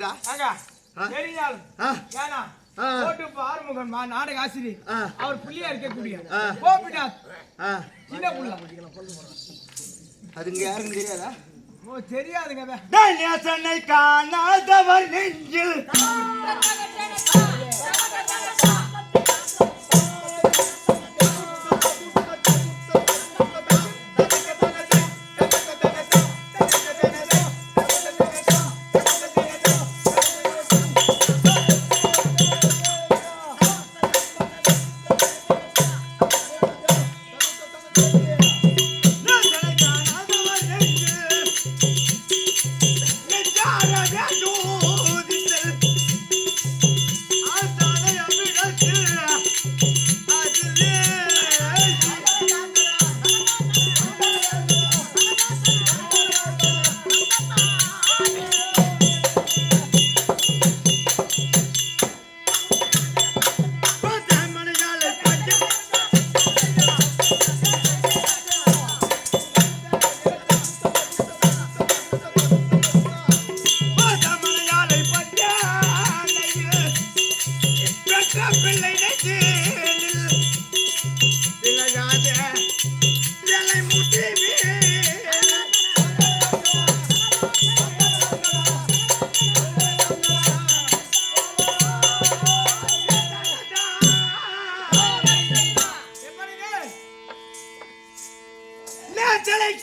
இருக்குதா? ஆறுமுகன் நாடக ஆசிரியர் அவர் புள்ளியா இருக்கக்கூடிய கோபிநாத் சின்ன புள்ள அதுங்க யாருன்னு தெரியாதா? ஓ தெரியாதுங்க. நேசனை காணாதவர் நெஞ்சில்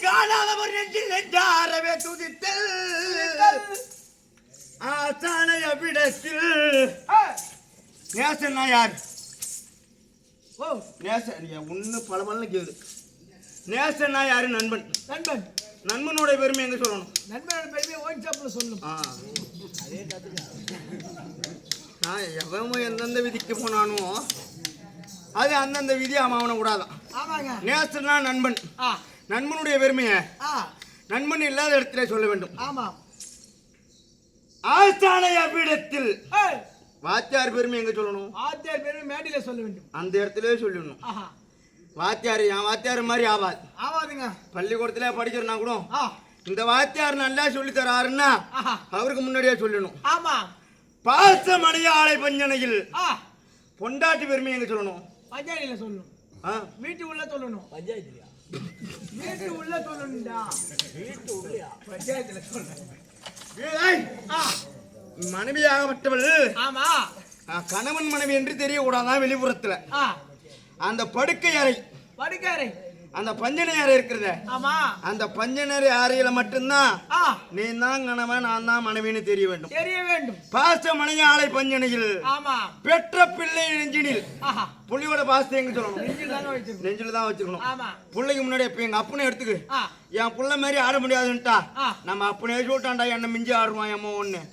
காணாதவர் நெஞ்சில் நெஞ்சாரவே துதித்தல் ஆசானைய விடத்தில் நேசன்னா யார்? ஓ நேசன் ஒன்னு பல கேது. நேசன்னா யாரு? நண்பன். நண்பன் நண்பனோட பெருமை எங்க சொல்லணும்? நண்பனோட பெருமை ஒயின் ஷாப்ல சொல்லணும். நான் எவன் எந்தெந்த விதிக்கு போனானோ அது அந்தந்த விதி அவனை விடாதான். நேசன்னா நண்பன். நண்பனுடைய பெருமையை நண்பன் இல்லாத இடத்துல சொல்ல வேண்டும். ஆமா. ஆஸ்தானை அவ்விடத்தில் வாத்தியார் பெருமை எங்க சொல்லணும்? வாத்தியார் பெருமை மேடையில சொல்ல வேண்டும். அந்த இடத்துல சொல்லணும். வாத்தியார் என் வாத்தியார் மாதிரி ஆவாதுங்க. பள்ளிக்கூடத்துல படிக்கிறனா கூட இந்த வாத்தியார் நல்லா சொல்லி தராருன்னா அவருக்கு முன்னாடியே சொல்லணும். ஆமா. பாசமணிய ஆலை பஞ்சனையில் பொண்டாட்டி பெருமை எங்க சொல்லணும்? பஞ்சாயத்துல சொல்லணும். வீட்டு உள்ள சொல்லணும். பஞ்சாயத்துலயா? வீட்டு உள்ள சொல்லணும்டா. வீட்டு உள்ளயா? பஞ்சாயத்துல சொல்லணும். மனைவியாகப்பட்டவள் ஆமா கணவன் மனைவி என்று தெரியக்கூடாதான் வெளிப்புறத்துல. அந்த படுக்கை அறை அந்த பஞ்சனை அறை இருக்கிறத அந்த பஞ்சனரை அறையில மட்டும்தான் நீ தான் கணவன் நான் தான் மனைவின்னு தெரிய வேண்டும். பாச மனைவி ஆலை பஞ்சனையில் பெற்ற பிள்ளை நெஞ்சினில் புள்ளியோட பாசத்தை எங்க சொல்லணும்? நெஞ்சில தான் வச்சிருக்கணும். பிள்ளைக்கு முன்னாடி இப்ப எங்க அப்பனை எடுத்துக்கு என் புள்ள மாதிரி ஆட முடியாதுன்ட்டா நம்ம அப்பனே சொல்லிட்டான்டா என்ன மிஞ்சி ஆடுவான் எம்ம ஒண்ணு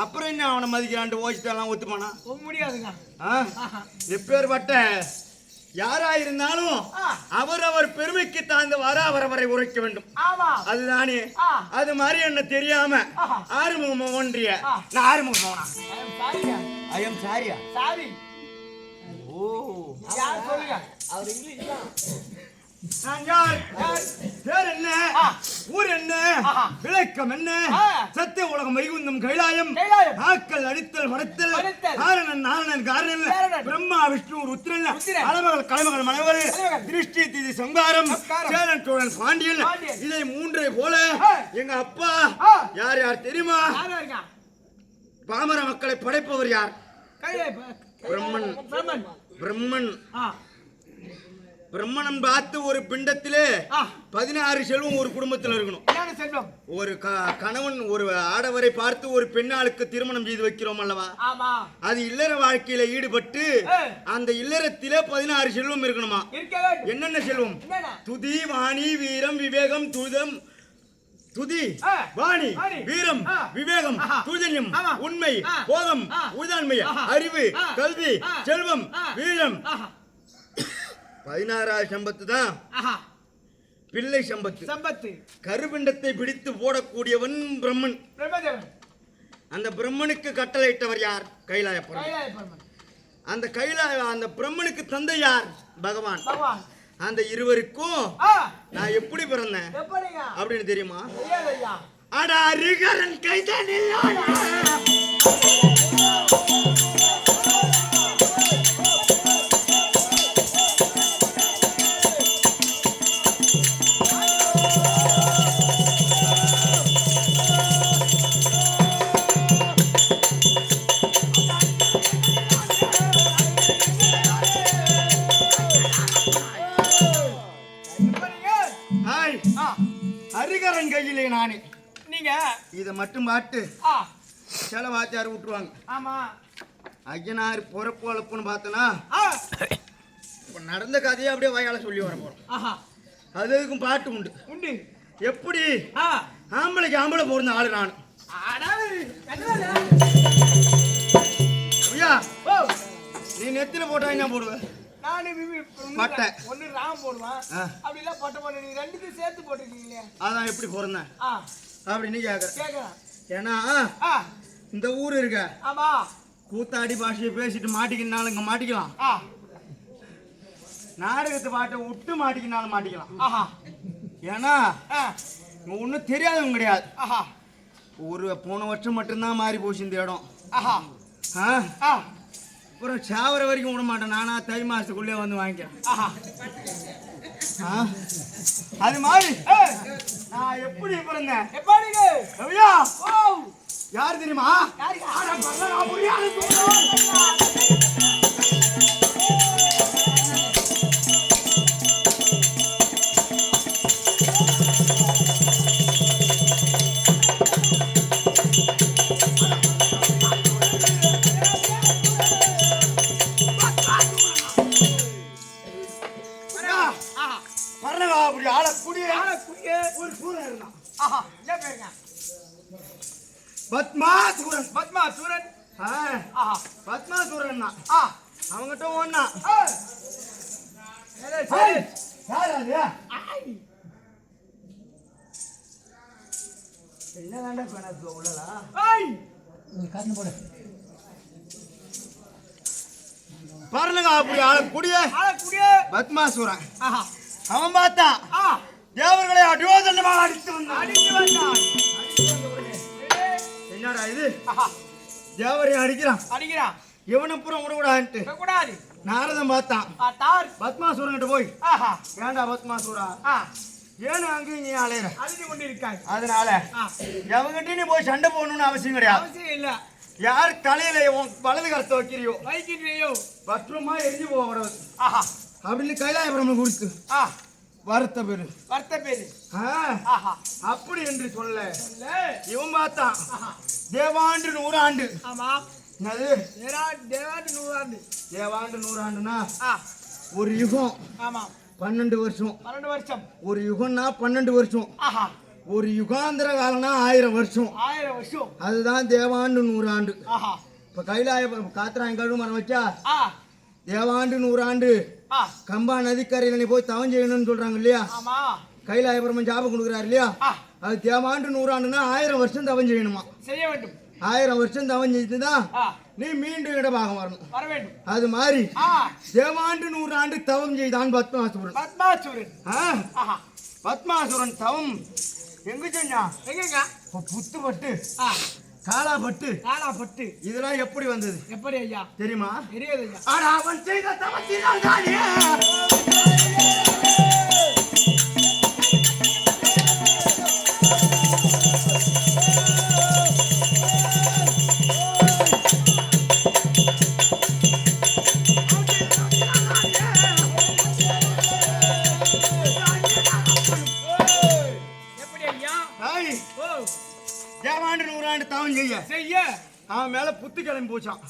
அப்புறம் என்ன அவனை மதிக்கிறான் ஓச்சிட்டெல்லாம் ஒத்துப்பானா? முடியாதுங்க. எப்பேற்பட்ட யாராயிருந்தாலும் அவர் பெருமைக்கு தாழ்ந்த அவரவரை உரைக்க வேண்டும். அதுதானே. அது மாதிரி என்ன தெரியாம ஆறுமுகம் ஒன்றிய நான் ஆறுமுகம் ஐயம் சாரியா சாரி. ஓ சொல்லுங்க. அவர் இங்கிலீஷ் தான். என்ன ஊர் என்ன விளக்கம் என்ன சத்திய உலகம் வைகுந்தம் கைலாயம் ஆக்கல் அடித்தல் வடத்தல் ஆரணன் நாரணன் காரணன் பிரம்மா விஷ்ணு ருத்ரன் அளமகள் கலைமகள் மனைவர் திருஷ்டி திதி சங்காரம் சேரன் சோழன் பாண்டியன் இதை மூன்றை போல எங்க அப்பா யார் யார் தெரியுமா? பாமர மக்களை படைப்பவர் யார்? பிரம்மன். பிரம்மன் பிரம்மணம் பார்த்து ஒரு பிண்டத்திலே 16 செல்வம் ஒரு குடும்பத்தில் இருக்கணும். ஒரு கணவன் ஒரு ஆடவரை பார்த்து ஒரு பெண்ணாளுக்கு திருமணம் செய்து வைக்கிறோம் அல்லவா? அது இல்லற வாழ்க்கையில ஈடுபட்டு அந்த இல்லறத்திலே 16 செல்வம் இருக்கணுமா? என்னென்ன செல்வம்? துதி வாணி வீரம் விவேகம் துதம் துதி வாணி வீரம் விவேகம் தூஜன்யம் உண்மை போகம் உதாண்மை அறிவு கல்வி செல்வம் வீரம் 16 சம்பத்து தான் பிள்ளை சம்பத்து. கருபிண்டத்தை பிடித்து போடக்கூடியவன் பிரம்மன். அந்த பிரம்மனுக்கு கட்டளையிட்டவர் யார்? கைலாய பரமன். அந்த பிரம்மனுக்கு தந்தை யார்? பகவான். அந்த இருவருக்கும் நான் எப்படி பிறந்தேன் அப்படின்னு தெரியுமா? அட அரிகரன் கைதான் ஹரிகரன் கையிலே நானே. நீங்க இதை மட்டும் பாட்டு செலவாச்சாரு விட்டுருவாங்க. ஆமா ஐயனார் பொறப்பு வளப்புன்னு பார்த்தனா இப்ப நடந்த கதையை அப்படியே வாயால சொல்லி வர போறோம். அதுக்கும் பாட்டு உண்டு உண்டு. எப்படி ஆம்பளைக்கு ஆம்பளை போறந்த ஆளு நான். ஐயா நீ நெத்தில போட்டா என்ன போடுவேன்? பட்டை ஒன்னு ராம் போடுவான். அப்படி இல்ல பட்டை போடு. நீங்க ரெண்டுக்கும் சேர்த்து போட்டுருக்கீங்களே. அதான் எப்படி பிறந்தேன் அப்படின்னு கேக்குறேன். ஏன்னா இந்த ஊர் இருக்க ஆமா கூத்தாடி பாஷையை பேசிட்டு மாட்டிக்கினாலும் இங்க மாட்டிக்கலாம். நாடகத்தை பாட்டை விட்டு மாட்டிக்கினாலும் மாட்டிக்கலாம். ஏன்னா ஒன்னும் தெரியாதவங்க கிடையாது. ஒரு போன வருஷம் மட்டும்தான் மாறி போச்சு இந்த இடம். அப்புறம் சாவர வரைக்கும் விட மாட்டேன். நானா தை மாசத்துக்குள்ளே வந்து வாங்கிக்கிறேன். அது மாதிரி நான் எப்படி பிறந்தேன்? யார் தெரியுமா? பத்மாசூரன். பத்மாசூரன். பத்மாசூரன் அவங்கிட்ட ஒன்னா பாருங்க அப்படி ஆளக்கூடிய பத்மாசூரன். அவன் பார்த்தான் தேவர்களை அடியோதனமாக அடித்து வந்தான். என்னடா இது? தேவரை அடிக்கிறான். இவனை புறம் விடக்கூடாது. நாரதன் பார்த்தான். பத்மாசூரன் கிட்ட போய் ஏண்டா பத்மாசூரா ஏன்னு அங்கேயும் நீ அலையிற அதனால எவங்கிட்ட நீ போய் சண்டை போடணும்னு அவசியம் கிடையாது. யார் தலையில வலது கரத்தை வைக்கிறியோ பத்திரமா எரிஞ்சு போகிறது அப்படின்னு கைலாயபுரம் கொடுத்து வருத்த பேரு அப்படி என்று சொல்ல இவன் பார்த்தான் தேவாண்டு 100 ஆண்டு. தேவாண்டு 100 ஆண்டுனா ஒரு யுகம் 12 வருஷம். ஒரு யுகம்னா 12 வருஷம். ஒரு யுகாந்திர காலம்னா 1000 வருஷம். அதுதான் தேவாண்டு 100 ஆண்டு. இப்ப கைலாயபுரம் காத்திராயன் கழுவு மரம் வச்சா தேவாண்டு 100 ஆண்டு கம்பா நதிக்கரையில நீ போய் தவம் செய்யணும்னு சொல்றாங்க இல்லையா? கைலாயபுரம் ஜாபம் கொடுக்குறாரு இல்லையா? அது தேவாண்டு 100 ஆண்டுனா 1000 வருஷம் தவம் செய்யணுமா? 1000 வருஷம் தவம் செய்துதான் நீ மீண்டும் இடபாகம் வரணும். அது மாதிரி தேவாண்டு 100 ஆண்டு தவம் செய்தான் பத்மாசுரன் தவம் எங்க செஞ்சா? புத்துப்பட்டு காலாப்பட்டு இதெல்லாம் எப்படி வந்தது? எப்படி ஐயா தெரியுமா? தெரியாது ஐயா. ஆனா அவன் செய்த தவத்தினால் தானே தேவாண்டு 100 ஆண்டு தவம் செய்ய அவன் மேல புத்து கிளம்பி போச்சான்.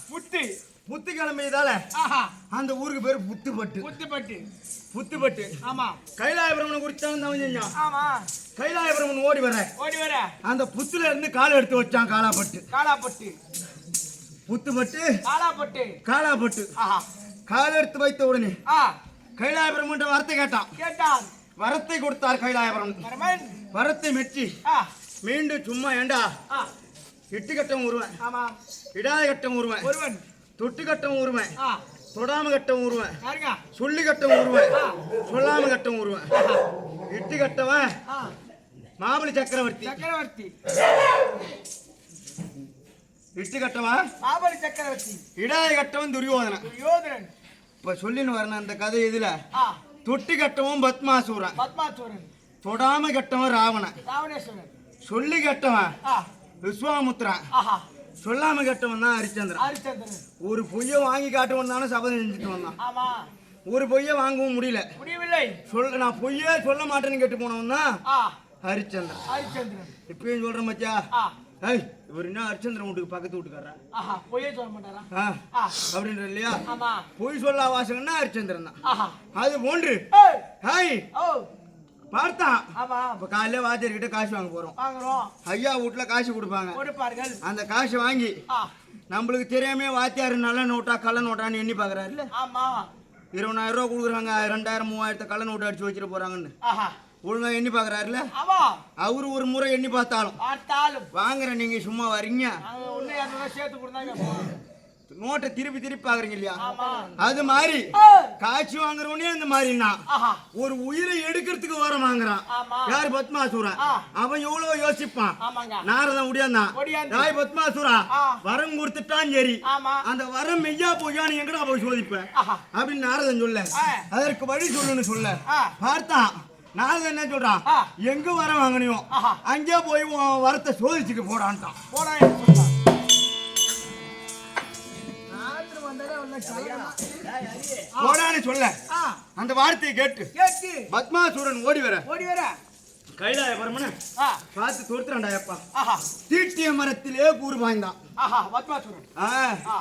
புத்து கிளம்பியதால அந்த ஊருக்கு பேரு புத்துப்பட்டு. ஆமா கைலாயபுரம் குறிச்சான் தவம் செஞ்சான். ஆமா கைலாயபுரம் ஓடி வர அந்த புத்துல இருந்து காலை எடுத்து வச்சான். காலாப்பட்டு புத்துப்பட்டு காலாப்பட்டு காலை எடுத்து வைத்த உடனே கைலாயபுரம் வரத்தை கேட்டான். வரத்தை கொடுத்தார் கைலாயபுரம். வரத்தை மெச்சி மீண்டும் சும்மா ஏண்டா இட்டு கட்டம் உருவன், இடாத கட்டம் உருவன், தொட்டு கட்டம் உருவன், தொடாம கட்டம் உருவன், சொல்லி கட்டம் உருவன், சொல்லாம கட்டம் உருவன், இட்டு கட்டவன் மாபலி சக்கரவர்த்தி. இட்டு கட்டவன் மாபலி சக்கரவர்த்தி, இடாய கட்டவன் துரியோதனன். துரியோதனன். இப்ப சொல்லின்னு வரணும் அந்த கதை இதுல. ஆ, தொட்டி கட்டவன் பத்மாசூரன், பத்மாசுரன், தொடாம கட்டவன் ராவணன், ராவணேஸ்வரன். சொல்லி கட்டவன் ஆ, விஸ்வாமுத்திரன், ஆஹா, சொல்லாம கட்டவன் தான் ஹரிச்சந்திரன். ஹரிச்சந்திரன். ஒரு பொய்ய வாங்கி காட்டுவன் தானே சபதம் செஞ்சுட்டு வந்தான். ஆமா, ஒரு பொய்ய வாங்கவும் முடியல. முடியவில்லை. நான் பொய்யே சொல்ல மாட்டேன்னு கேட்டு போனவன் தான் ஆ, ஹரிச்சந்திரன். ஹரிச்சந்திரன். இப்பயும் சொல்றேன் மச்சா. ஆ, ஏய், இவர் என்ன ஹரிச்சந்திரன் வீட்டுக்கு பக்கத்து வீட்டுக்காரா ஆஹா, பொய்யே சொல்ல மாட்டாரா? ஆ, அப்படின்ற இல்லையா? ஆமா. பொய் சொல்ல வாசகன்னா ஹரிச்சந்திரன் தான். ஆஹா, அது போன்று ஏய், ஹாய் ஓ, பார்த்தான். ஆமா, இப்ப காலையில வாத்தியார்கிட்ட காசு வாங்க போறோம். வாங்குறோம், ஐயா வீட்டுல காசு கொடுப்பாங்க. கொடுப்பார்கள். அந்த காசு வாங்கி ஆ, நம்மளுக்கு தெரியாம வாத்தியார் நல்ல நோட்டா கள்ள நோட்டான்னு எண்ணி பாக்குறாருல்ல. ஆமா, 20,000 ரூபா கொடுக்குறாங்க, 2,000 3,000 கள்ள நோட்டு அடிச்சு வச்சிட்டு போறாங்கன்னு ஆஹா, ஒழுங்கா எண்ணி பாக்குறாருல்ல. ஆமா. அவரு ஒரு முறை எண்ணி பார்த்தாலும் பார்த்தாலும் வாங்குற நீங்க சும்மா வரீங்க, நாங்க ஒண்ணு 200 சேர்த்து கொடுத்தாங்க. நோட்டை திருப்பி திருப்பி பாக்குறீங்க இல்லையா? ஆமா. அது மாதிரி ஏய், காட்சி வாங்குறவனே அந்த மாதிரினா ஆஹா, ஒரு உயிரை எடுக்கிறதுக்கு வர வாங்குறான். ஆமா. யாரு? பத்மாசூரன். ஆ, அவன் எவ்வளவு யோசிப்பான். ஆமாங்க. நாரதன் முடியாந்தான். ஒடியாந்தான். யாய் பத்மாசூரா ஆ, வரம் கொடுத்துட்டான் சரி, ஆமா. அந்த வரம் மெய்யா பொய்யான்னு எங்கடா போய் சோதிப்பேன் ஆஹா, அப்படின்னு நாரதன் சொல்ல. ஆ, அதற்கு வழி சொல்லுன்னு சொல்ல ஆ, பார்த்தான். நாரதன் என்ன சொல்றான்? ஆ, எங்க வரம் வாங்கினியோ ஆஹா, அங்கே போய் உன் வரத்தை சோதிச்சுட்டு போடான்ட்டான். போடா என்று சொல்றான். நாட்டு வந்தாலே உன்னை சொல்லலாம். போடான்னு சொல்ல ஆ, அந்த வார்த்தையை கேட்டு கேட்டு பத்மாசூரன் ஓடி வர ஓடி வர. கைலாய பரமன ஆ, பார்த்து தோர்த்துறான்டா அப்பா. ஆஹா, தீட்டிய மரத்திலே கூறு பாய்ந்தான். ஆஹா, பத்மாசுரன். ஆ, ஆ,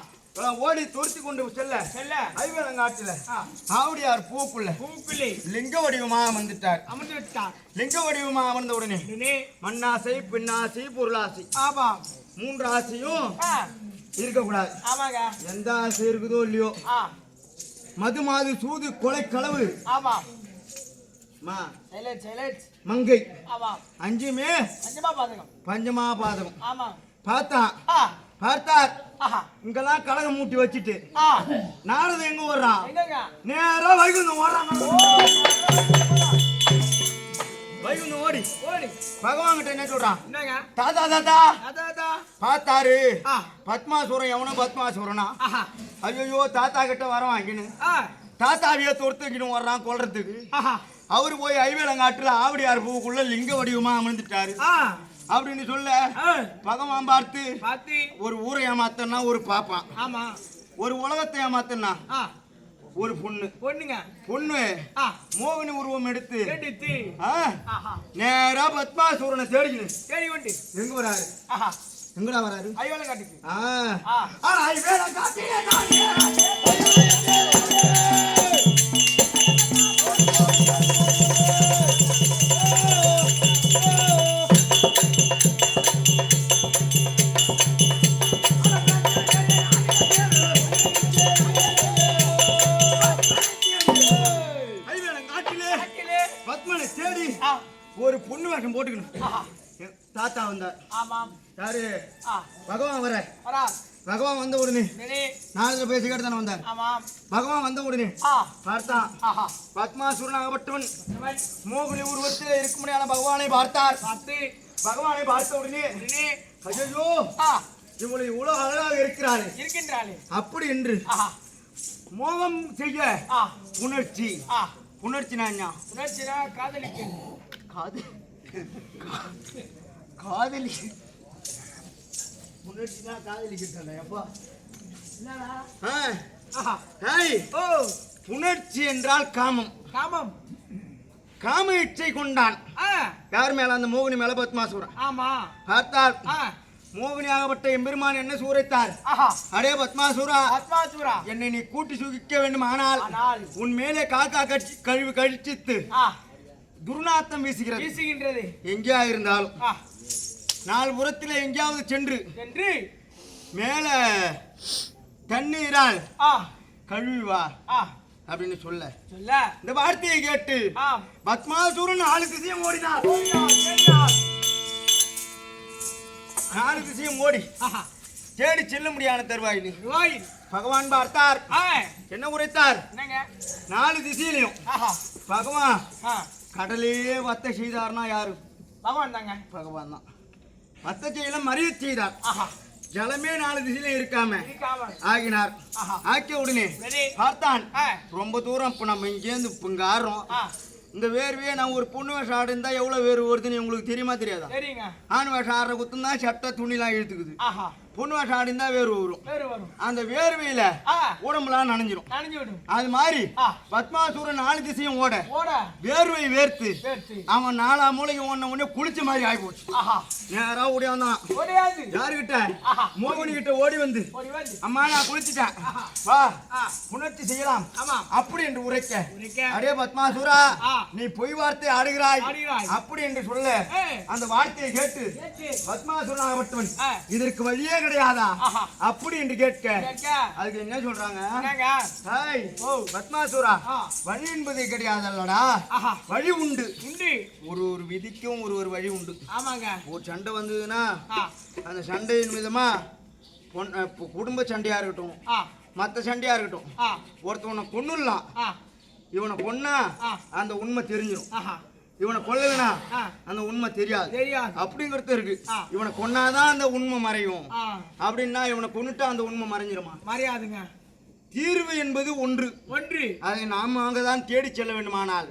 ஓடி துரத்தி கொண்டு செல்ல செல்ல. ஐவேலங்காட்டுல ஆ, ஆவுடையார் பூக்குள்ள பூக்குள்ளே லிங்க வடிவமாக வந்துட்டார். அமர்ந்து விட்டார். லிங்க வடிவமாக அமர்ந்த உடனே உடனே, மண்ணாசை பின்னாசை பொருளாசை ஆமா. 3 ஆசையும் ஆ, இருக்கக்கூடாது. ஆமாங்க. எந்த ஆசை இருக்குதோ இல்லையோ, ஆ, மது மாது சூது கொலை களவு ஆமா. மா சைலட், சைலட். மங்கை ஆமா. 5மே பஞ்சமா பாதகம். பஞ்சமா பாதகம். ஆமா. பார்த்தான். ஆ, பார்த்தார். ஆஹா, இங்கெல்லாம் கலகம் மூட்டி வச்சுட்டு ஆ, நாரதன் எங்க வர்றான்? எங்கங்க? நேரா வைகுந்தம் ஓடுறான். வைகுந்தம் ஓடி ஓடி. பகவான் கிட்ட என்ன சொல்றான்? என்னங்க? தாத்தா தாத்தா அதாதா. பார்த்தாரு. ஆ, பத்மாசூரன் எவனோ பத்மாசூரனா? ஆஹா, ஐயோ தாத்தா கிட்ட வர வாங்கினு ஆ, தாத்தாவிய தொடுத்துக்கின்னு வர்றான் கொல்றதுக்கு. ஆஹா, அவரு போய் ஐவேலங்காட்டுல ஆவடியார் பூவுக்குள்ள லிங்க வடிவமா அமர்ந்துட்டாரு ஆ, அப்படின்னு சொல்ல ஆ, பகவான் பார்த்து பாத்தி. ஒரு ஊரை ஏமாத்தனா ஒரு பாப்பான், ஆமா. ஒரு உலகத்தை ஏமாத்தனா ஆ, ஒரு பொண்ணு. பொண்ணுங்க. பொண்ணு ஆ, மோகினி உருவம் எடுத்து எடுத்து. ஆ, ஆஹா, நேரா பத்மாசூரனை தேடிக்கணும். தேடி கொண்டு. எங்க வராரு? ஆஹா, எங்கடா வராரு? ஐயோல காட்டுக்கு. ஆ, ஆ, ஆ, ஐவேலங்காட்டிலே நான் ஐவேலங்காட்டிலே காட்டிலே. பத்மனை தேடி ஆ, ஒரு பொண்ணு வேஷம் போட்டுக்கணும். ஆஹா, தாத்தா வந்தார். ஆமாம். யாரு? ஆ, பகவான் வர. வரா. பகவான் வந்த உடனே நெனே. நாரதர் பேசிக்கிட்டு தானே வந்தார். ஆமாம். பகவான் வந்த உடனே ஆ, பார்த்தான். ஆஹா, பத்மாசூரனாகப்பட்டவன் இவன் மோகினி உருவத்தில் இருக்கும்படியான பகவானை பார்த்தார். பார்த்து. பகவானை பார்த்த உடனே நெனே. ஐயோ ஆ, இவ்வளவு இவ்வளவு அழகாக இருக்கிறாரு இருக்கின்றாளே. அப்படி என்று ஆஹா, மோகம் செய்ய ஆ, உணர்ச்சி. ஆ, உணர்ச்சி நான் உணர்ச்சினா காதலிக்கு. காதல் காதலி உணர்ச்சினா காதலிக்கிட்டானே அப்பா. என்னடா? ஆ, ஆஹா, ஹேய், ஓ, உணர்ச்சி என்றால் காமம். காமம். காம இச்சை கொண்டான். ஆ, யார் மேல? அந்த மோகினி மேல பத்மாசூரன். ஆமா. பார்த்தால் ஆ, மோகினியாகப்பட்ட எம்பெருமான் என்ன சூறைத்தார்? ஆஹா, அடே பத்மாசூரா, பத்மாசுரா. என்னை நீ கூட்டி சுகிக்க வேண்டும், ஆனால் ஆனால் உன் மேலே காக்கா கழிவு கழிச்சித்து ஆ, துர்நாத்தம் வீசுகிறது. வீசுகின்றது. எங்கேயா இருந்தாலும் ஆ, 4 புறத்தில் எங்கேயாவது சென்று என்று. மேல தண்ணீரால் ஆ, கழுவி வா ஆ, அப்படின்னு சொல்ல சொல்ல. இந்த வார்த்தையை கேட்டு ஆம். பத்மாசூரன் 4 திசையும் ஓடினார். ஓடினார், ஓடினார். 4 திசையும் ஓடி ஆஹா, தேடி செல்ல முடியாத தருவாயில் வாயில். பகவான் பார்த்தார். ஆ, என்ன உரைத்தார்? என்னங்க? 4 திசையிலையும் ஆஹா, பகவான் ஆ, கடலே வத்த செய்தார்னா யாரு? பகவான் தாங்க. பகவான் தான். வத்த செய்யல மறிய செய்தார். ஆஹா, ஜலமே 4 திசையிலும் இருக்காம ஆகினார். ஆக்கிய உடனே பார்த்தான், ரொம்ப தூரம் இப்ப நம்ம இங்கேருந்து இங்க ஆடுறோம். இந்த வேர்வையே நான் ஒரு பொண்ணு வேஷம் ஆடு இருந்தா எவ்வளவு வேர்வை வருதுன்னு உங்களுக்கு தெரியுமா தெரியாதா? ஆண் வேஷம் ஆடுற குத்தும் தான் சட்டை துணிலாம் இழுத்துக்குது. பொண்ணு வேஷம் ஆடி இருந்தா வேர்வை வரும். அந்த வேர்வையில உடம்புலாம் நனைஞ்சிடும். அது மாதிரி பத்மாசூரன் 4 திசையும் ஓட வேர்வை வேர்த்து அவன் 4 மூளைக்கு ஓடின உடனே குளிச்ச மாதிரி ஆகி போச்சு. நேரா ஓடியாந்தான். யாருகிட்ட? மோகினி கிட்ட ஓடி வந்து, அம்மா நான் குளிச்சுட்டேன், வா புணர்ச்சி செய்யலாம் அப்படி என்று உரைக்க, அடே பத்மாசூரா நீ பொய் வார்த்தை ஆடுகிறாய் அப்படி என்று சொல்ல, அந்த வார்த்தையை கேட்டு பத்மாசூரனாகப்பட்டவன் இதற்கு வழியே கிடையாதா அப்படி என்று கேட்க, அதுக்கு என்ன சொல்றாங்க? பத்மாசூரா வழி என்பது கிடையாதல்லடா, வழி உண்டு. ஒரு விதிக்கும் ஒரு வழி உண்டு. ஒரு சண்டை வந்ததுன்னா அந்த சண்டையின் விதமா குடும்ப சண்டையா இருக்கட்டும், மற்ற சண்டையா இருக்கட்டும், ஒருத்தவனை கொன்னுடலாம், இவனை கொன்னா அந்த உண்மை தெரிஞ்சிடும், இவனை கொல்லலனா அந்த உண்மை தெரியாது அப்படிங்கிறது இருக்கு. இவனை கொன்னாதான் அந்த உண்மை மறையும் அப்படின்னா இவனை கொன்னுட்டா அந்த உண்மை மறைஞ்சிருமா? மறையாதுங்க. தீர்வு என்பது ஒன்று, அதை நாம அங்கதான் தேடி செல்ல வேண்டுமானால்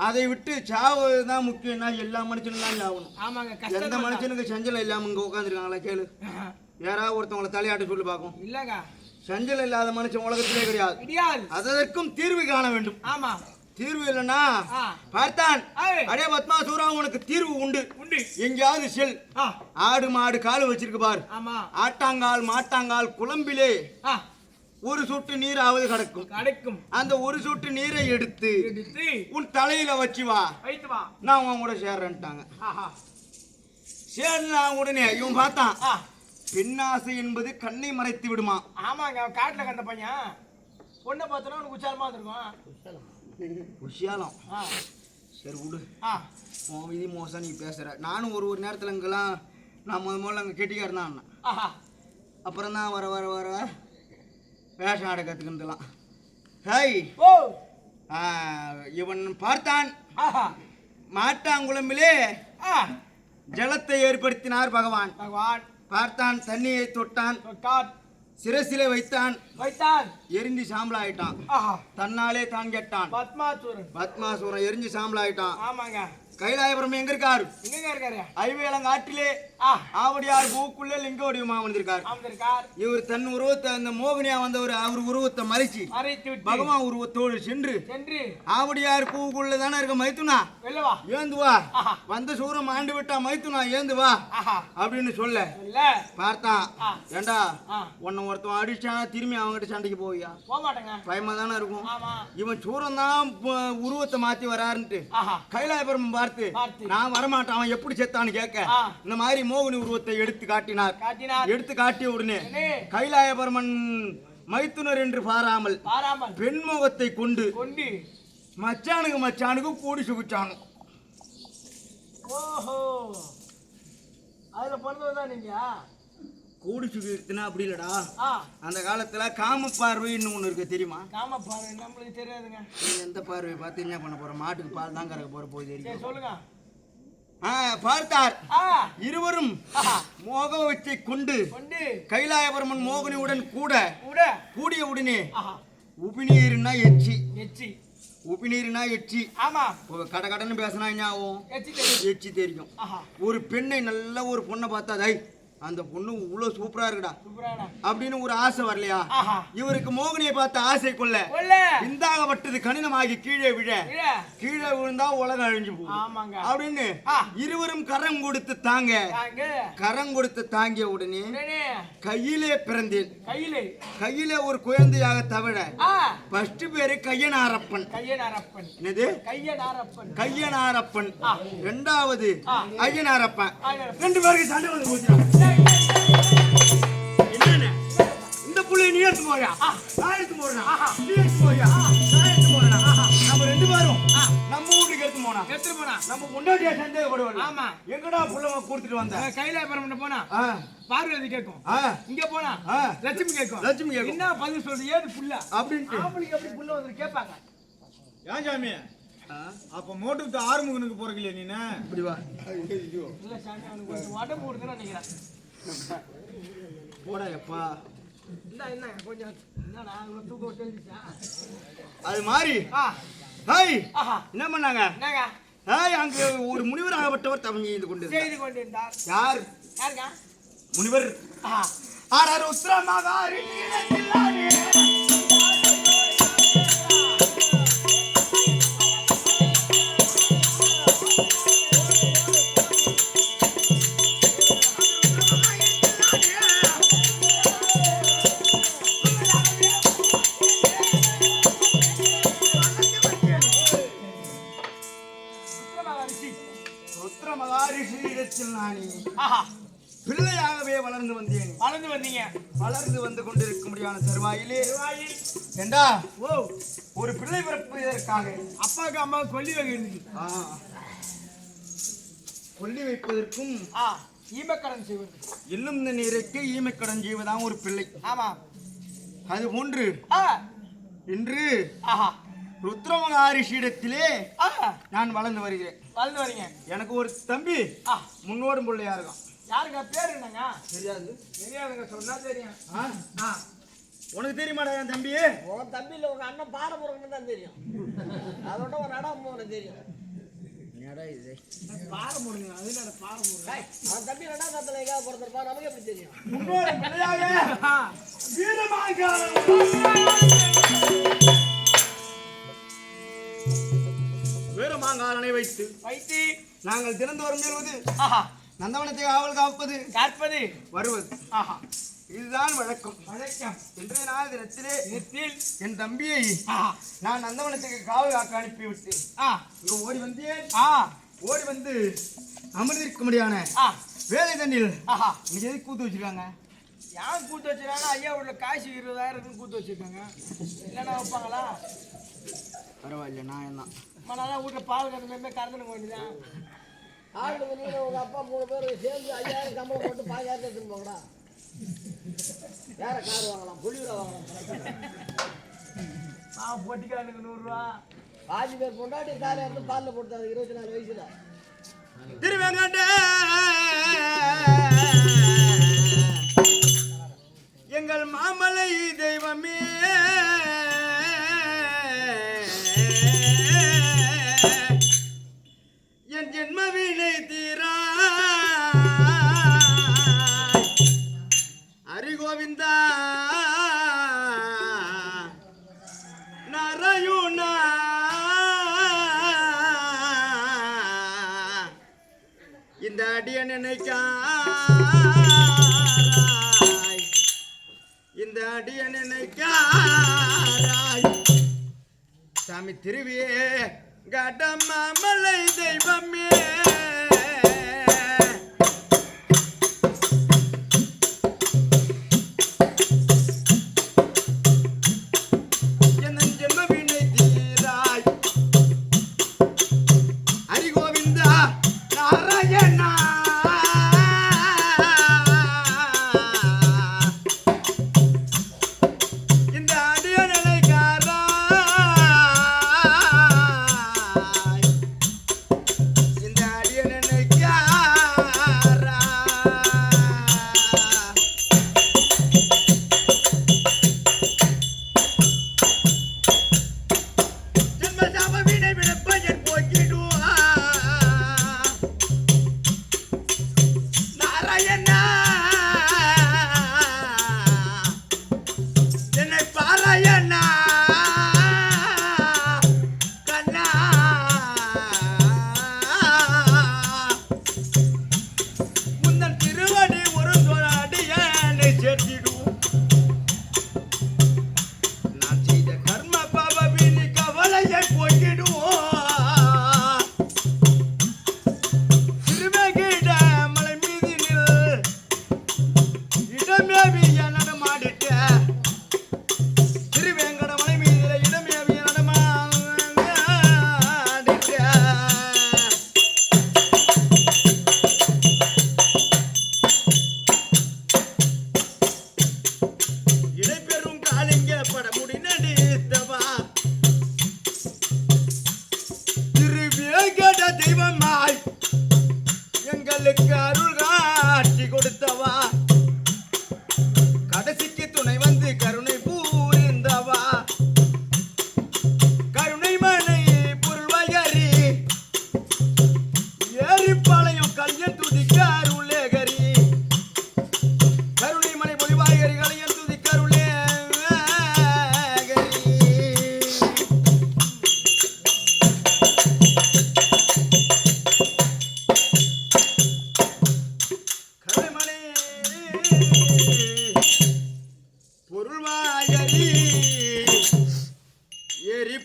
அதை விட்டு சாவுதான் முக்கியம்னா எல்லா மனுஷனும் தான் சாவணும். எந்த மனுஷனுக்கு சஞ்சலம் இல்லாம இங்க உட்காந்துருக்காங்களா கேளு, யாராவது ஒருத்தவங்களை தலையாட்டு சொல்லி பார்க்கும். இல்லங்க, சஞ்சலம் இல்லாத மனுஷன் உலகத்திலே கிடையாது. அதற்கும் தீர்வு காண வேண்டும். தீர்வு இல்லைன்னா பார்த்தான், அடே பத்மாசூரா உனக்கு தீர்வு உண்டு. எங்கேயாவது செல், ஆடு மாடு காலு வச்சிருக்கு பாரு, ஆட்டாங்கால் மாட்டாங்கால் குழம்பிலே ஒரு சொட்டு நீராவது கிடைக்கும். அந்த ஒரு சொட்டு நீரை எடுத்து உன் தலையில வச்சு வா, நான் உன் கூட சேர்றேன்ட்டாங்க. சேர்னா உடனே இவன் பார்த்தான், பெண்ணாசை என்பது கண்ணை மறைத்து விடுமா. ஆமாங்க, காட்டுல கண்ட பையன் பொண்ணை பார்த்தோன்னா உனக்கு உச்சாரமா இருக்கும். உஷியாலம் சரி விடு, உன் விதி மோசம் நீ பேசுற. நானும் ஒரு நேரத்தில் இங்கெல்லாம் நான் முதல்ல அங்கே கெட்டிக்கா இருந்தான். அப்புறம் தான் வர வர வர வேஷம் ஆட கற்றுக்கிட்டுலாம். ஹாய், இவன் பார்த்தான், மாட்டாங்குளம்பிலே ஜலத்தை ஏற்படுத்தினார் பகவான். பார்த்தான், தண்ணியை தொட்டான், சிரசிலே வைத்தான், எரிஞ்சு சாம்பல் ஆயிட்டான். தன்னாலே தான் கேட்டான். பத்மாசூரன் எரிஞ்சு சாம்பல் ஆயிட்டான். கைலாயபுரம் எங்க இருக்காரு? ஐவேலங்காட்டிலே ஆவடியார் பூக்குள்ளே லிங்க வடிவமா வந்திருக்காரு. இவர் தன் உருவத்தை, அந்த மோகினியா வந்தவர் அவர் உருவத்தை மறைச்சு பகவான் உருவத்தோடு சென்று ஆவடியார் பூக்குள்ள தானே இருக்க, மைத்துனா ஏந்து வா, வந்த சூரம் ஆண்டு விட்டா மைத்துனா ஏந்து வா அப்படின்னு சொல்ல பார்த்தான். ஏண்டா உன்னை ஒருத்தன் அடிச்சானா திரும்பி அவங்ககிட்ட சண்டைக்கு போவியா? பயமா தானே இருக்கும். இவன் சூரம் தான் உருவத்தை மாத்தி வராருன்ட்டு கைலாயபுரம் பார்த்து நான் வரமாட்டேன், அவன் எப்படி செத்தான்னு கேட்க இந்த மாதிரி மோகினி உருவத்தை எடுத்து காட்டினார். எடுத்து காட்டிய உடனே கைலாயபரமன் மைத்துனர் என்று பாராமல் பெண்முகத்தை கொண்டு மச்சானுக்கு கூடி சுகிச்சானு. ஓஹோ, அதுல பிறந்ததுதான் நீங்க. கூடி சுகினா அப்படி இல்லடா, அந்த காலத்துல காம பார்வைன்னு ஒண்ணு இருக்கு தெரியுமா? காம பார்வை நம்மளுக்கு தெரியாதுங்க. எந்த பார்வையை பார்த்து என்ன பண்ண போற? மாட்டுக்கு பால் தான் கறக்க போற போய் தெரியும். சொல்லுங்க. பார்த்தார், இருவரும் மோகவத்தை கொண்டு கைலாயபரமன் மோகினியுடன் கூடிய உடனே உபிநீர்னா எச்சி, உபிநீர்னா எச்சி. ஆமா, கடன்னு பேசினா என்ன ஆகும்? எச்சி தெரியும். ஒரு பெண்ணை நல்ல ஒரு பொண்ணை பார்த்தா அந்த பொண்ணு இவ்வளவு சூப்பரா இருக்குடா அப்படின்னு ஒரு ஆசை வரலையா? இவருக்கு மோகினியை பார்த்த ஆசை கொள்ள இந்தாகப்பட்டது கடினமாகி கீழே விழுந்தா உலகம் அழிஞ்சு போகும் அப்படின்னு இருவரும் கரம் கொடுத்து தாங்கிய உடனே கையிலே பிறந்தேன். கையிலே ஒரு குழந்தையாக தவிர ஃபர்ஸ்ட் பேரு கையனாரப்பன். என்னது? கையனாரப்பன். இரண்டாவது ஐயனாரப்பன். ரெண்டு பேருக்கு சண்டை வந்து போச்சு. இந்த புள்ளி நீ எடுத்து போறியா? நான் எடுத்து போறேன். நீ எடுத்து போறியா? நான் எடுத்து போறேன். நம்ம ரெண்டு பேரும் நம்ம வீட்டுக்கு எடுத்து போனா நம்ம முன்னாடியே சந்தேகப்படுவோம். ஆமா, எங்கடா புள்ளவ கூட்டிட்டு வந்த? கைலாயபுரம் போனா பார்வதி கேட்கும், இங்க போனா லட்சுமி கேட்கும். என்ன பதில் சொல்றது? ஏது புள்ள அப்படின்னு ஆம்பளைக்கு அப்படி புள்ள வந்து கேட்பாங்க. ஏன் சாமி அப்ப மோட்டுக்கு ஆறுமுகனுக்கு போறீங்களே நீ? இப்படி வா. இல்ல சாமி, அவனுக்கு உடம்பு கொடுத்துன்னு நினைக்கிறேன். போடா எப்பா. என்ன கொஞ்சம் என்னடா இவ்வளவு தூக்கம் விட்டுருந்துச்சா? அது மாதிரி ஹாய் என்ன பண்ணாங்க? ஹாய் அங்கே ஒரு முனிவர் ஆகப்பட்டவர் தவம் செய்து கொண்டிருந்தார். யார்? யாருங்க? முனிவர். ஆறார் உத்திரமாகாரி நானே பிள்ளையாகவே வளர்ந்து வந்தேன். வளர்ந்து வந்து கொண்டிருக்க முடியாத தருவாயிலே ஏண்டா ஒரு பிள்ளை பிறப்பதற்காக அப்பாவுக்கு அம்மாவுக்கு கொல்லி கொல்லி வைப்பதற்கும் ஈமக்கடன் செய்வது இன்னும் இந்த நீரைக்கு ஈமக்கடன் செய்வதான் ஒரு பிள்ளை. ஆமா அது ஒன்று. இன்று ருத்ரமகாரிஷியிடத்திலே நான் வளர்ந்து வருகிறேன். எனக்கு ஒரு தம்பி முன்னோடும் பிள்ளையா இருக்கான். யாருங்க பேரு என்னங்க? தெரியாதுங்க. சொன்னா தெரியும். உனக்கு தெரியுமாடா என் தம்பி? உன் தம்பி இல்ல உங்க அண்ணன் பாரமுருகன் தான் தெரியும். அதோட ஒரு இடம் உனக்கு தெரியும். பாரமுருகன் அது என்ன பாரமுருகன்? அவன் தம்பி ரெண்டாம் காலத்துல எங்க பிறந்திருப்பா நமக்கு எப்படி தெரியும்? முன்னோடும் பிள்ளையாக வீரமாங்காரனை வைத்து நாங்கள் தினந்தோறும் செல்வது, நந்தவனத்தை காவல் காப்பது வருவது, இதுதான் வழக்கம். இன்றைய நாள் தினத்திலே என் தம்பியை நான் நந்தவனத்துக்கு காவல் காக்க அனுப்பிவிட்டு இங்க ஓடி வந்தேன். ஓடி வந்து அமர்ந்திருக்க முடியான வேலை தண்ணில் இன்னைக்கு எதுக்கு கூத்து வச்சிருக்காங்க? யார் கூட்டு வச்சிருக்காங்க? ஐயா உள்ள காசு 20,000 கூட்டு வச்சிருக்காங்க. இல்லைன்னா வைப்பாங்களா? பரவாயில்ல, நான் என்ன மனால வீட்டுல பால் கறந்து கறந்துட வேண்டியதான். ஆளுங்க நீங்க உங்க அப்பா 3 பேர் சேர்ந்து 5000 சம்பளம் போட்டு 5000 எடுத்துன்னு போங்கடா. வேற கார் வாங்கலாம், புள்ளியூர வாங்கலாம். பொட்டிக்காரனுக்கு 100 ரூபா. பாதி பேர் பொண்டாட்டி காரை இருந்து பாலில் போட்டாரு 24 வயசுல. திருவேங்கட எங்கள் மாமலை தெய்வமே, என் ஜென்ம வீணை தீரா ஹரிகோவிந்தா நாராயணா இந்த அடிய நினைக்காய், இந்த அடிய நினைக்காய் சாமி திருவியே கடமாமலை தெய்வமே. இந்த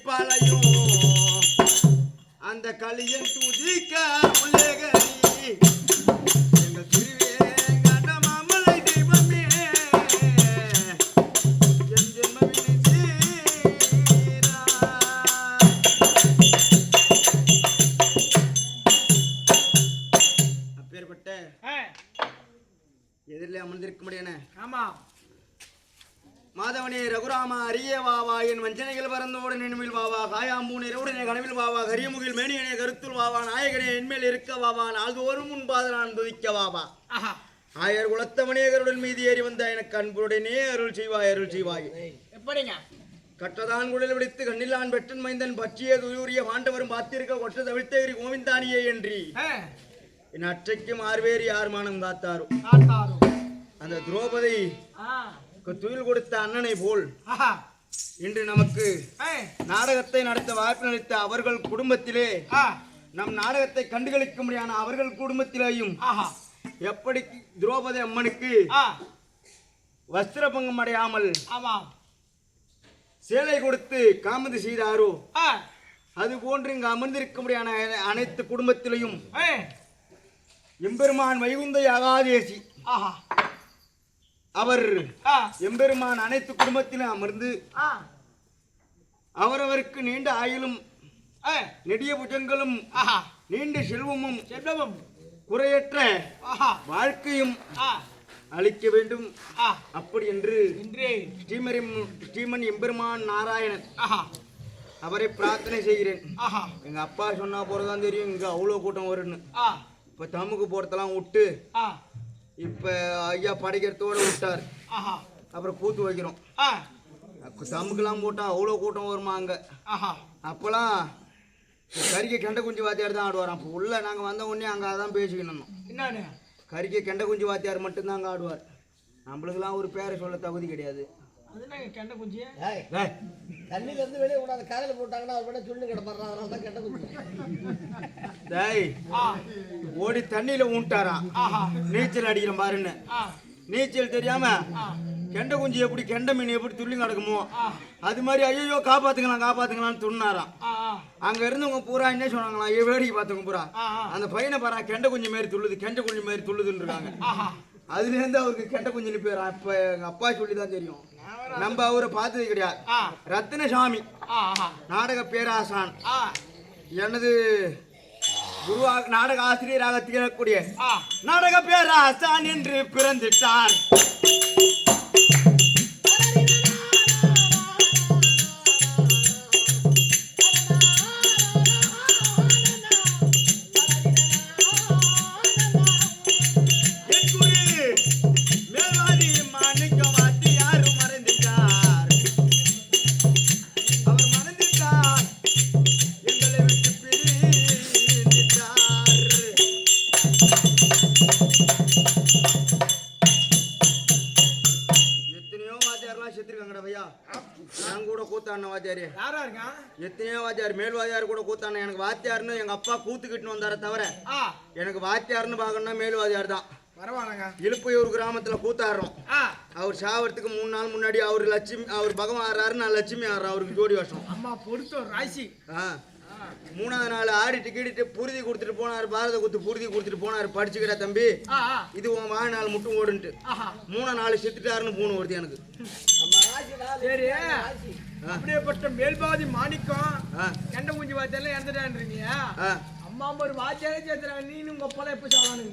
பாலையும் அந்த களியன் துதிக்க உலகரி எங்கள் திருவேங்கட மாமலை தெய்வமே என் ஜென்மவினை தீரா. அப்பேற்பட்ட எதிரிலே அமர்ந்திருக்க முடியன. ஆமா மாதவனே ரகுராமா அரிய வாவா என் வஞ்சனைகள் பறந்தோடு நினைவில் வாவா காயாம்பூன் இரவுடனே கனவில் வாவா கரியமுகில் மேனியனே கருத்துள் வாவா நாயகனே என்மேல் இருக்க வாவா நாள்தோறும் முன்பாத நான் துதிக்க வாவா ஆயர் குலத்தவனே கருடன் மீது ஏறி வந்த எனக்கு அன்புடனே அருள் செய்வாய் எப்படிங்க கற்றதான் குழல் விடுத்து கண்ணிலான் வெட்டன் மைந்தன் பற்றிய துயூரிய பாண்டவரும் பார்த்திருக்க கொற்ற தவிழ்த்தேரி கோவிந்தானியே என்றி என் அற்றைக்கும் ஆர்வேறு யார் மானம் காத்தாரோ அந்த திரௌபதி துயில் கொடுத்த அண்ணனை போல் இன்று நமக்கு நாடகத்தை நடத்த வாய்ப்பு அளித்த அவர்கள் குடும்பத்திலே நம் நாடகத்தை கண்டுகளிக்க முடியாத அவர்கள் குடும்பத்திலேயும் எப்படி திரௌபதி அம்மனுக்கு வஸ்திர பங்கம் அடையாமல் சேலை கொடுத்து காமதி செய்தாரோ அது போன்று இங்கு அமர்ந்திருக்க முடியாத அனைத்து குடும்பத்திலையும் எம்பெருமான் வைகுந்த யாகாதேசி அவர் எம்பெருமான் அனைத்து குடும்பத்திலும் அமர்ந்து அவரவருக்கு நீண்ட ஆயுளும் நெடிய புஜங்களும் நீண்ட செல்வமும் குறையற்ற வாழ்க்கையும் அளிக்க வேண்டும். அப்படி என்று ஸ்ரீமன் எம்பெருமான் நாராயணன் அவரை பிரார்த்தனை செய்கிறேன். எங்க அப்பா சொன்னா போறதான் தெரியும் இங்க அவ்வளவு கூட்டம் வரும்னு. இப்ப தமுக்கு போறதெல்லாம் விட்டு இப்ப ஐயா படைக்கிறதோட விட்டார். அப்புறம் கூத்து வைக்கிறோம். தமுக்கெல்லாம் போட்டா அவ்வளவு கூட்டம் வருமா அங்க. அப்பெல்லாம் கறிக்க கெண்டை குஞ்சு வாத்தியார் தான் ஆடுவார். அப்போ உள்ள நாங்க வந்த உடனே அங்க அதான் பேசிக்கணும். என்ன கறிக்க கெண்டை குஞ்சு வாத்தியார் மட்டும்தான் அங்க ஆடுவார். நம்மளுக்கெல்லாம் ஒரு பேரை சொல்ல தகுதி கிடையாது. தண்ணில இருந்து வெளியே கூடாது காலையில போட்டாங்கன்னா அவர் சொல்லி கிடப்பாரு. அதனால தான் கெட்ட குஞ்சு ஓடி தண்ணியில ஊண்டாராம் நீச்சல் அடிக்கிற பாருன்னு. நீச்சல் தெரியாம கெண்டை குஞ்சு எப்படி கெண்டை மீன் எப்படி துள்ளி கிடக்குமோ அது மாதிரி ஐயோ காப்பாத்துங்களான்னு துண்ணாராம். அங்க இருந்தவங்க பூரா என்ன சொன்னாங்களா வேடிக்கை பார்த்தவங்க பூரா அந்த பையனை பாரா கெண்டை குஞ்சு மாதிரி துள்ளுது கெண்டை குஞ்சு மாதிரி துள்ளுதுன்னு இருக்காங்க. அதுல இருந்து அவருக்கு கெண்டை குஞ்சுன்னு பேர் அப்ப எங்க அப்பா சொல்லிதான் தெரியும். நம்ம அவரை பார்த்தது கிடையாது. ரத்தினசாமி நாடக பேராசான் எனது குருவாக நாடக ஆசிரியராக திகழக்கூடிய நாடக பேராசான் என்று பிறந்துட்டார். எத்தனையோ வாத்தியார் மேல் வாத்தியார் கூட கூத்தான. எனக்கு வாத்தியார்னு எங்க அப்பா கூத்துக்கிட்டு வந்தார தவிர எனக்கு வாத்தியார்னு பாக்கணும்னா மேல் வாத்தியார் தான். இழுப்பையூர் கிராமத்துல கூத்தாடுறோம். அவர் சாவறதுக்கு 3 நாள் முன்னாடி அவர் லட்சுமி அவர் பகவான் ஆடுறாரு, நான் லட்சுமி ஆடுறேன். அவருக்கு ஜோடி வருஷம் 3ஆவது நாள் ஆடிட்டு கீடிட்டு புருதி கொடுத்துட்டு போனாரு. பாரத குத்து புருதி கொடுத்துட்டு போனாரு. படிச்சுக்கிட்ட தம்பி இது உன் வாழ்நாள் மட்டும் ஓடுன்ட்டு 3ஆம் நாள் செத்துட்டாருன்னு போன வருது எனக்கு. அப்படியேப்பட்ட மேல்பாதி மாணிக்கம் கெண்ட மூஞ்சி வாத்தியால இறந்துட்டான்றீங்க. அம்மா ஒரு வாத்தியாலே சேர்த்துறாங்க. நீனும் உங்க அப்பா எப்ப சாவானு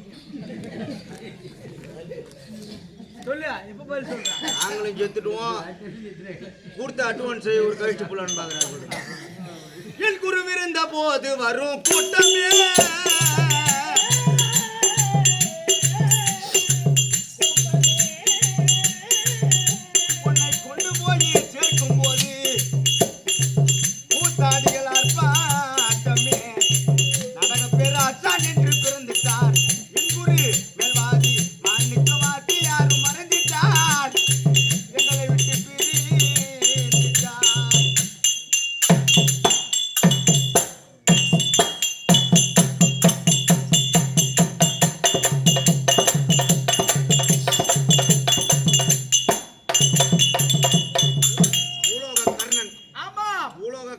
சொல்லு. எப்ப பதில் சொல்றேன்? நாங்களும் செத்துட்டுவோம். கொடுத்த அட்வான்ஸ் ஒரு கழிச்சு போலான்னு பாக்குறாங்க. என் குருவிருந்த போது வரும் கூட்டமே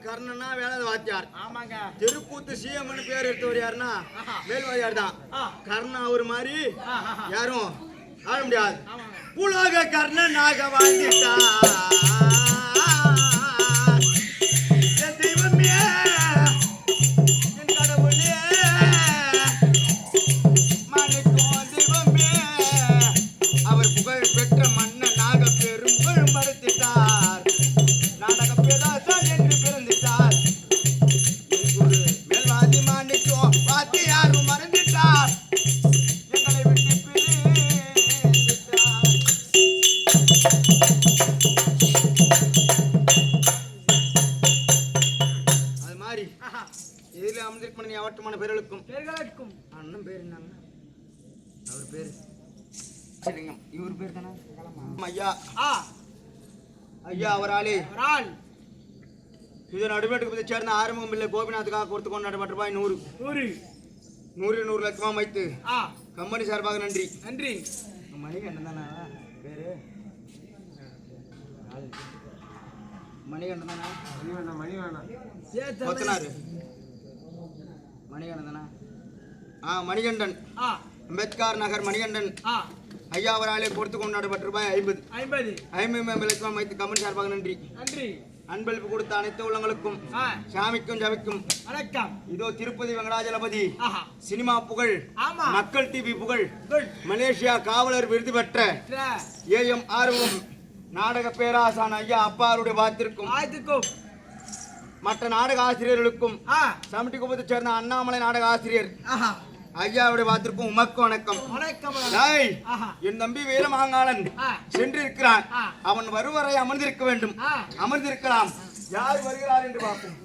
கர்ணன் கர்ணன்னா வேளாத வாத்தியார். ஆமாங்க. தெருக்கூத்து சிஎம்னு பேர் எடுத்தவர் யாருன்னா மேல்வாதியார் தான். கர்ணா ஒரு மாதிரி யாரும் ஆட முடியாது. உலக கர்ணனாக வாழ்ந்துட்டா தெய்வமே என் கடவுளே மன்னிக்கும் தெய்வமே. அவர் புகழ் பெற்ற மன்னனாக பெரும் புகழ் மறுத்திட்டார். நாடக பேராசா என்று பிறந்திட்டார். ஒரு மேல்வாதி மன்னிக்கும் வாத்தி யாரும் மறந்துட்டார். எங்களை விட்டு பிரிந்திட்டார். அது மாதிரி இதில் அமர்ந்திருக்கும் அவட்டமான பேர்களுக்கும் அண்ணன் பேர் என்னங்க? அவர் பேரு சிலிங்கம். இவர் பேர் தானே ஐயா. ஐயா அவராலே இது நடுமேட்டுக்கு சேர்ந்த ஆரம்பம் இல்லை கோபிநாத்துக்காக கொடுத்து கொண்டாட ரூபாய் 100 லட்சமா வைத்து கம்பெனி சார்பாக நன்றி. மணிகண்டன் தானே பேரு? மணிகண்டன் தானே? கொத்தனாரு மணிகண்டன் தானே? மணிகண்டன் அம்பேத்கர் நகர் மணிகண்டன் ஐயா அவராலே கொடுத்து கொண்டாடப்பட்ட ரூபாய் 50 லட்சம் வைத்து கம்பெனி சார்பாக நன்றி. அன்பளிப்பு கொடுத்த அனைத்து உள்ளங்களுக்கும் சாமிக்கும் ஜபிக்கும் வணக்கம். இதோ திருப்பதி வெங்கடாஜலபதி சினிமா புகழ், மக்கள் டிவி புகழ், மலேசியா காவலர் விருது பெற்ற AM ஆர்வம் நாடக பேராசான் ஐயா அப்பாருடைய வாத்திற்கும் மற்ற நாடக ஆசிரியர்களுக்கும் சமட்டி குப்பத்தை சேர்ந்த அண்ணாமலை நாடக ஆசிரியர் ஐயாவுடைய வாத்திற்கும் உமக்கு வணக்கம். என் தம்பி வீரமாங்காளன் சென்றிருக்கிறான். அவன் வருவரை அமர்ந்திருக்க வேண்டும். அமர்ந்திருக்கலாம். யார் வருகிறார் என்று பார்ப்போம்.